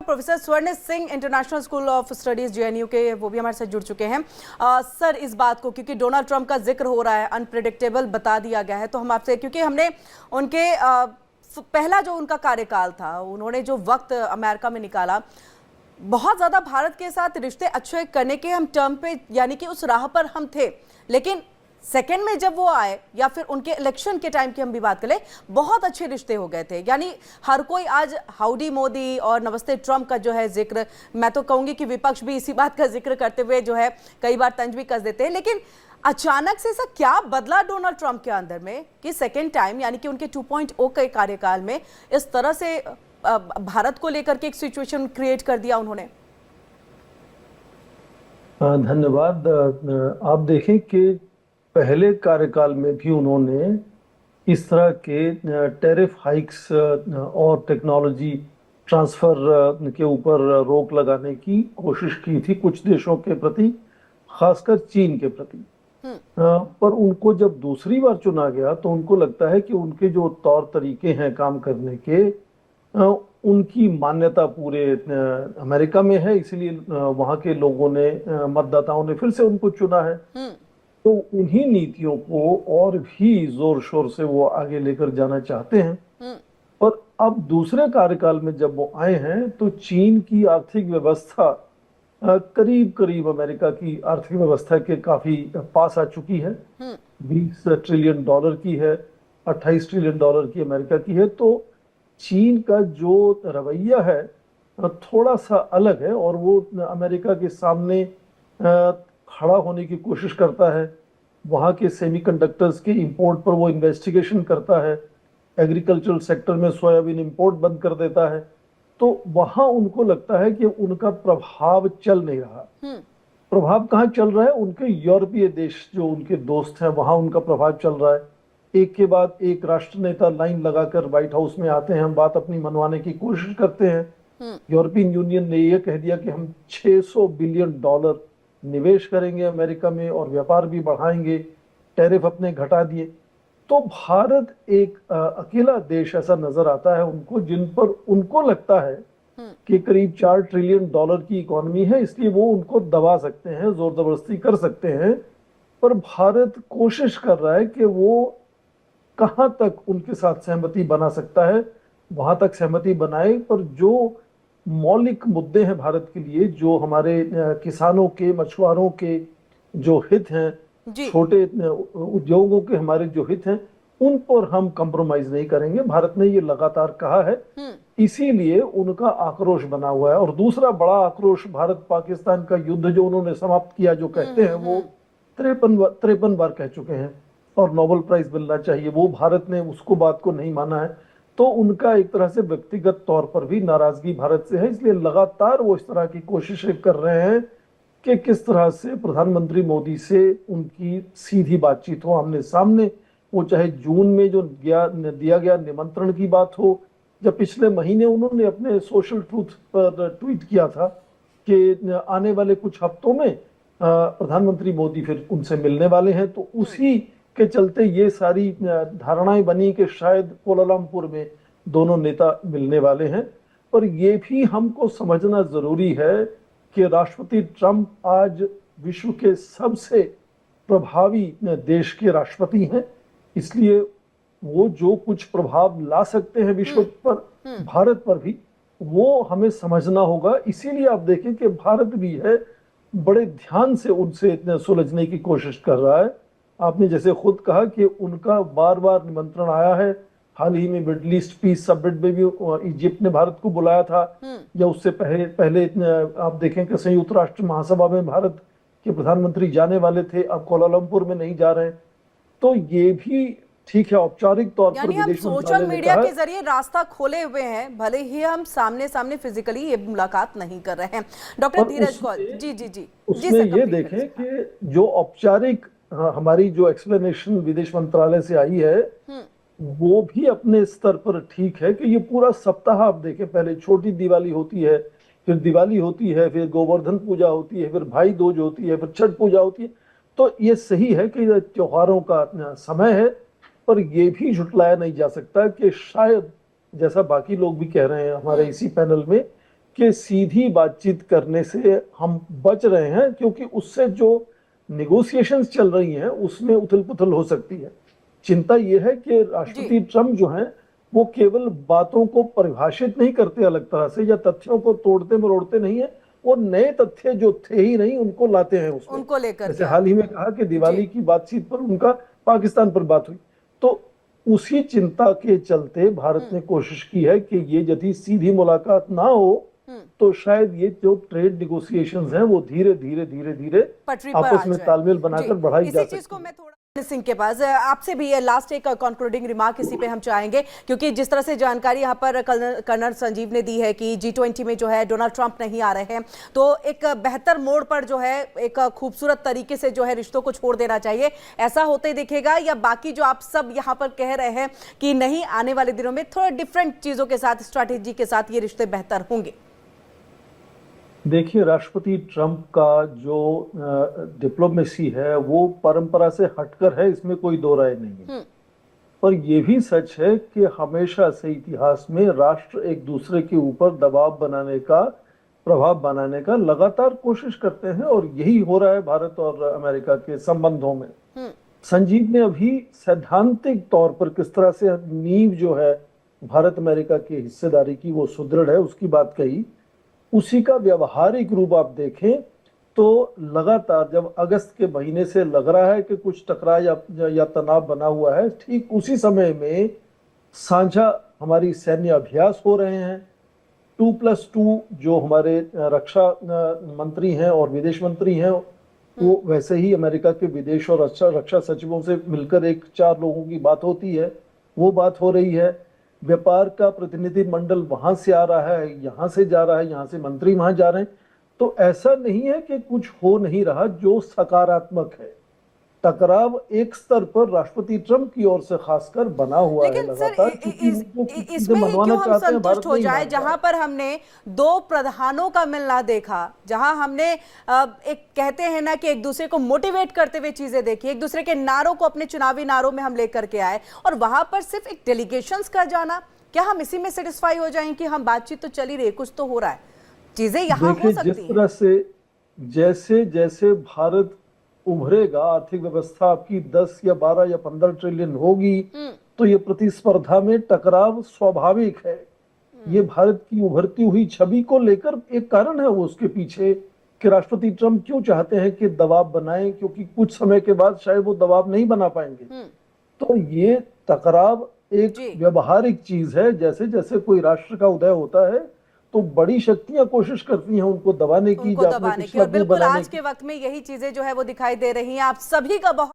Professor स्वर्ण Singh international school of studies JNU के वो भी हमारे साथ जुड़ चुके हैं। सर, इस बात को क्योंकि डोनाल्ड ट्रंप का जिक्र हो रहा है, अनप्रेडिक्टेबल बता दिया गया है, तो हम आपसे क्योंकि हमने उनके पहला जो उनका कार्यकाल था, उन्होंने जो वक्त अमेरिका में निकाला, बहुत ज़्यादा भारत के साथ रिश्ते अच्छे करने के हम टर्म पे यानी कि उस राह पर हम थे, लेकिन सेकेंड में जब वो आए या फिर उनके इलेक्शन के टाइम की हम भी बात करें, बहुत अच्छे रिश्ते हो गए थे। यानी हर कोई आज हाउडी मोदी और नमस्ते ट्रंप का जो है जिक्र, मैं तो कहूंगी कि विपक्ष भी इसी बात का जिक्र करते हुए जो है कई बार तंज भी कस देते हैं। लेकिन अचानक से ऐसा क्या बदला डोनाल्ड ट्रंप के अंदर में कि सेकेंड टाइम यानी कि उनके 2.0 के कार्यकाल में इस तरह से भारत को लेकर के एक सिचुएशन क्रिएट कर दिया उन्होंने? धन्यवाद। आप देखें कि पहले कार्यकाल में भी उन्होंने इस तरह के टैरिफ हाइक्स और टेक्नोलॉजी ट्रांसफर के ऊपर रोक लगाने की कोशिश की थी कुछ देशों के प्रति, खासकर चीन के प्रति। पर उनको जब दूसरी बार चुना गया तो उनको लगता है कि उनके जो तौर तरीके हैं काम करने के, उनकी मान्यता पूरे अमेरिका में है, इसलिए वहां के लोगों ने, मतदाताओं ने फिर से उनको चुना है। तो उन्हीं नीतियों को और भी जोर शोर से वो आगे लेकर जाना चाहते हैं। पर अब दूसरे कार्यकाल में जब वो आए हैं तो चीन की आर्थिक व्यवस्था करीब करीब अमेरिका की आर्थिक व्यवस्था के काफी पास आ चुकी है। 20 ट्रिलियन डॉलर की है, 28 ट्रिलियन डॉलर की अमेरिका की है। तो चीन का जो रवैया है थोड़ा सा अलग है और वो अमेरिका के सामने खड़ा होने की कोशिश करता है। वहाँ के सेमीकंडक्टर्स के इंपोर्ट पर वो इन्वेस्टिगेशन करता है, एग्रीकल्चरल सेक्टर में सोयाबीन इंपोर्ट बंद कर देता है। तो वहाँ उनको लगता है कि उनका प्रभाव चल नहीं रहा। प्रभाव कहाँ चल रहा है? उनके यूरोपीय देश जो उनके दोस्त हैं वहाँ उनका प्रभाव चल रहा है। एक के बाद एक राष्ट्र नेता लाइन लगाकर व्हाइट हाउस में आते हैं, हम बात अपनी मनवाने की कोशिश करते हैं। यूरोपियन यूनियन ने यह कह दिया कि हम 600 बिलियन डॉलर निवेश करेंगे अमेरिका में और व्यापार भी बढ़ाएंगे, टैरिफ अपने घटा दिए। तो भारत एक अकेला देश ऐसा नजर आता है उनको, जिन पर उनको लगता है कि करीब 4 ट्रिलियन डॉलर की इकोनॉमी है, इसलिए वो उनको दबा सकते हैं, जोर जबरदस्ती कर सकते हैं। पर भारत कोशिश कर रहा है कि वो कहां तक उनके साथ सहमति बना सकता है, वहां तक सहमति बनाए। पर जो मौलिक मुद्दे हैं भारत के लिए, जो हमारे किसानों के, मछुआरों के जो हित हैं, छोटे उद्योगों के हमारे जो हित हैं, उन पर हम कंप्रोमाइज नहीं करेंगे। भारत ने ये लगातार कहा है, इसीलिए उनका आक्रोश बना हुआ है। और दूसरा बड़ा आक्रोश भारत पाकिस्तान का युद्ध जो उन्होंने समाप्त किया, जो कहते हैं वो 53 बार कह चुके हैं और नोबेल प्राइज मिलना चाहिए, वो भारत ने उसको बात को नहीं माना है। तो उनका एक तरह से व्यक्तिगत तौर पर भी नाराजगी भारत से है, इसलिए लगातार वो इस तरह की कोशिशें कर रहे हैं कि किस तरह से प्रधानमंत्री मोदी से उनकी सीधी बातचीत हो, आमने सामने। वो चाहे जून में जो दिया गया निमंत्रण की बात हो, जब पिछले महीने उन्होंने अपने सोशल ट्रूथ पर ट्वीट किया था कि आने वाले कुछ हफ्तों में प्रधानमंत्री मोदी फिर उनसे मिलने वाले हैं, तो उसी के चलते ये सारी धारणाएं बनी कि शायद कोलालमपुर में दोनों नेता मिलने वाले हैं। पर यह भी हमको समझना जरूरी है कि राष्ट्रपति ट्रंप आज विश्व के सबसे प्रभावी देश के राष्ट्रपति हैं, इसलिए वो जो कुछ प्रभाव ला सकते हैं विश्व पर, भारत पर भी, वो हमें समझना होगा। इसीलिए आप देखें कि भारत भी है बड़े ध्यान से उनसे सुलझने की कोशिश कर रहा है। आपने जैसे खुद कहा कि उनका बार बार निमंत्रण आया है, हाल ही में मिडल ईस्ट पीस समिट में भी इजिप्ट ने भारत को बुलाया था, या उससे पहले आप देखें कि संयुक्त राष्ट्र महासभा में भारत के प्रधानमंत्री जाने वाले थे, अब कोलालमपुर में नहीं जा रहे हैं। तो ये भी ठीक है, औपचारिक तौर पर हम सोशल मीडिया के जरिए रास्ता खोले हुए हैं, भले ही हम सामने सामने फिजिकली ये मुलाकात नहीं कर रहे हैं। डॉक्टर धीरज कौल जी उसमें ये देखें कि जो औपचारिक हमारी जो एक्सप्लेनेशन विदेश मंत्रालय से आई है, वो भी अपने स्तर पर ठीक है कि ये पूरा सप्ताह आप देखें, पहले छोटी दिवाली होती है, फिर दिवाली होती है, फिर गोवर्धन पूजा होती है, फिर भाई दूज होती है, फिर छठ पूजा होती है। तो ये सही है कि त्योहारों का समय है, पर यह भी झुटलाया नहीं जा सकता कि शायद, जैसा बाकी लोग भी कह रहे हैं हमारे इसी पैनल में, कि सीधी बातचीत करने से हम बच रहे हैं, क्योंकि उससे जो निगोशिएशंस चल रही हैं उसमें उथल पुथल हो सकती है। चिंता यह है कि राष्ट्रपति ट्रंप जो हैं वो केवल बातों को परिभाषित नहीं करते अलग तरह से, या तथ्यों को तोड़ते मरोड़ते नहीं है, वो नए तथ्य जो थे ही नहीं उनको लाते हैं उसमें। उनको लेकर जैसे हाल ही में कहा कि दिवाली की बातचीत पर उनका पाकिस्तान पर बात हुई, तो उसी चिंता के चलते भारत ने कोशिश की है कि ये यदि सीधी मुलाकात ना हो तो शायद ये जो ट्रेड निगोशिएशंस हैं वो धीरे धीरे धीरे धीरे पटरी पर आपस आ में जाए। तालमेल बनाकर बढ़ाई जा इसी चीज को सकती है। मैं थोड़ा सिंह के पास आपसे भी लास्ट एक कंक्लूडिंग रिमार्क इसी पे हम चाहेंगे, क्योंकि जिस तरह से जानकारी यहाँ पर कर्नल संजीव ने दी है कि G20 में जो है डोनाल्ड ट्रंप नहीं आ रहे हैं, तो एक बेहतर मोड़ पर जो है एक खूबसूरत तरीके से जो है रिश्तों को छोड़ देना चाहिए, ऐसा होते दिखेगा? या बाकी जो आप सब यहाँ पर कह रहे हैं कि नहीं, आने वाले दिनों में थोड़ा डिफरेंट चीजों के साथ, स्ट्रैटेजी के साथ ये रिश्ते बेहतर होंगे? देखिए, राष्ट्रपति ट्रंप का जो डिप्लोमेसी है वो परंपरा से हटकर है, इसमें कोई दो राय नहीं है। पर यह भी सच है कि हमेशा से इतिहास में राष्ट्र एक दूसरे के ऊपर दबाव बनाने का, प्रभाव बनाने का लगातार कोशिश करते हैं, और यही हो रहा है भारत और अमेरिका के संबंधों में। संजीव ने अभी सैद्धांतिक तौर पर किस तरह से नींव जो है भारत अमेरिका की हिस्सेदारी की वो सुदृढ़ है उसकी बात कही। उसी का व्यवहारिक रूप आप देखें तो लगातार जब अगस्त के महीने से लग रहा है कि कुछ टकराव या तनाव बना हुआ है, ठीक उसी समय में साझा हमारी सैन्य अभ्यास हो रहे हैं। 2+2 जो हमारे रक्षा मंत्री हैं और विदेश मंत्री हैं, वो वैसे ही अमेरिका के विदेश और रक्षा सचिवों से मिलकर एक 4 लोगों की बात होती है, वो बात हो रही है। व्यापार का प्रतिनिधि मंडल वहां से आ रहा है, यहां से जा रहा है, यहां से मंत्री वहां जा रहे हैं। तो ऐसा नहीं है कि कुछ हो नहीं रहा जो सकारात्मक है। टकराव एक स्तर पर राष्ट्रपति ट्रंप की ओर से खासकर बना हुआ है लेकिन लगातार, सर क्योंकि वो किसी से इसमें ही मनवाना क्यों हम चाहते हैं, भारत संतुष्ट हो नहीं जाए मानता। जहां पर हमने 2 प्रधानों का मिलना देखा, जहां हमने एक कहते हैं ना कि एक दूसरे को मोटिवेट करते हुए चीजें देखी, एक दूसरे के नारों को अपने चुनावी नारों में हम लेकर के आए, और वहां पर सिर्फ एक डेलीगेशंस का जाना, क्या हम इसी में सेटिस्फाई हो जाएं कि हम बातचीत तो चल ही रही है, कुछ तो हो रहा है, चीजें यहां हो सकती जिस हैं? तरह से जैसे जैसे भारत उभरेगा, आर्थिक व्यवस्था आपकी 10 या 12 या 15 ट्रिलियन होगी, तो ये प्रतिस्पर्धा में टकराव स्वाभाविक है। ये भारत की उभरती हुई छवि को लेकर एक कारण है वो उसके पीछे कि राष्ट्रपति ट्रंप क्यों चाहते हैं कि दबाव बनाएं, क्योंकि कुछ समय के बाद शायद वो दबाव नहीं बना पाएंगे। तो ये टकराव एक व्यवहारिक चीज है। जैसे जैसे कोई राष्ट्र का उदय होता है तो बड़ी शक्तियां कोशिश करती हैं उनको दबाने की, और बिल्कुल आज के वक्त में यही चीजें जो है वो दिखाई दे रही हैं। आप सभी का बहुत